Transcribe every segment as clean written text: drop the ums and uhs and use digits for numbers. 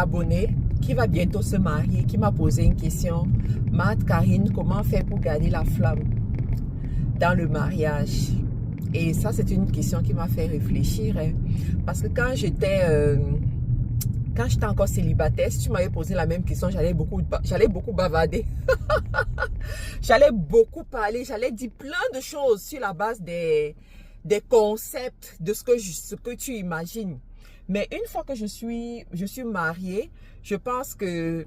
abonné qui va bientôt se marier, qui m'a posé une question. Marthe, Karine, comment faire pour garder la flamme dans le mariage? Et ça, c'est une question qui m'a fait réfléchir. Hein, parce que quand j'étais encore célibataire, si tu m'avais posé la même question, j'allais beaucoup bavarder. J'allais beaucoup parler, j'allais dire plein de choses sur la base des concepts, de ce que tu imagines. Mais une fois que je suis mariée, je pense que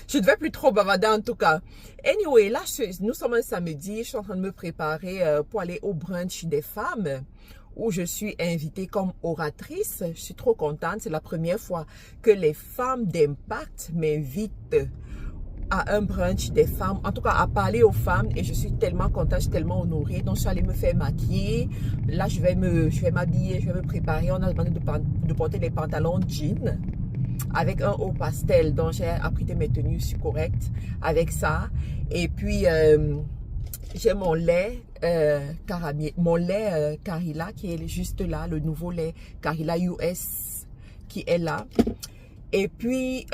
je ne devais plus trop bavarder en tout cas. Anyway, là, nous sommes un samedi, je suis en train de me préparer pour aller au brunch des femmes où je suis invitée comme oratrice. Je suis trop contente, c'est la première fois que les femmes d'Impact m'invitent à un brunch des femmes, en tout cas à parler aux femmes, et je suis tellement contente, je suis tellement honorée. Donc je suis allée me faire maquiller, là je vais m'habiller, je vais me préparer. On a demandé de porter les pantalons jeans avec un haut pastel, donc j'ai apprêté mes tenues, je suis correcte avec ça. Et puis j'ai mon lait Carilla qui est juste là, le nouveau lait Carilla US qui est là. Et puis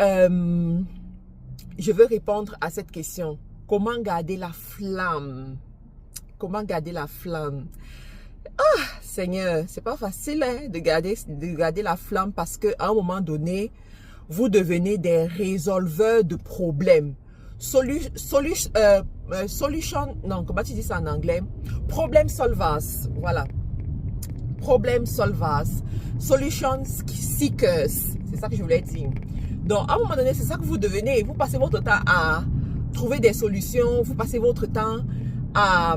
je veux répondre à cette question. Comment garder la flamme? Comment garder la flamme? Ah, Seigneur, c'est pas facile hein, de garder la flamme parce qu'à un moment donné, vous devenez des résolveurs de problèmes. Non, comment tu dis ça en anglais? Problem solvers, voilà. Problem solvers. Solution seekers. C'est ça que je voulais dire. Donc, à un moment donné, c'est ça que vous devenez. Vous passez votre temps à trouver des solutions. Vous passez votre temps à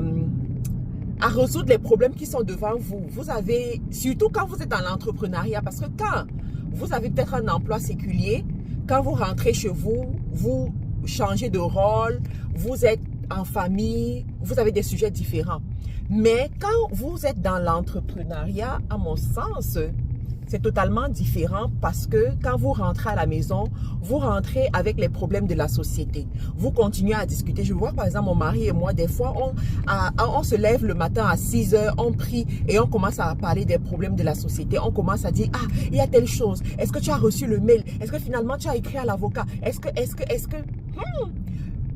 résoudre les problèmes qui sont devant vous. Vous avez, surtout quand vous êtes dans l'entrepreneuriat, parce que quand vous avez peut-être un emploi séculier, quand vous rentrez chez vous, vous changez de rôle, vous êtes en famille, vous avez des sujets différents. Mais quand vous êtes dans l'entrepreneuriat, à mon sens, c'est totalement différent parce que quand vous rentrez à la maison, vous rentrez avec les problèmes de la société. Vous continuez à discuter. Je vois par exemple mon mari et moi, des fois, on se lève le matin à 6 heures, on prie et on commence à parler des problèmes de la société. On commence à dire, ah, il y a telle chose. Est-ce que tu as reçu le mail? Est-ce que finalement tu as écrit à l'avocat? Est-ce que...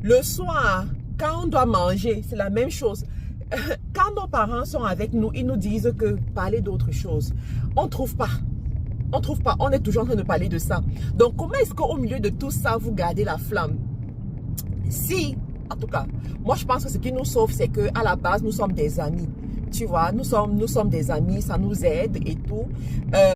Le soir, quand on doit manger, c'est la même chose. Quand nos parents sont avec nous, ils nous disent que parler d'autre chose. On ne trouve pas. On ne trouve pas. On est toujours en train de parler de ça. Donc, comment est-ce qu'au milieu de tout ça, vous gardez la flamme? Si, en tout cas, moi, je pense que ce qui nous sauve, c'est qu'à la base, nous sommes des amis. Tu vois, nous sommes des amis, ça nous aide et tout.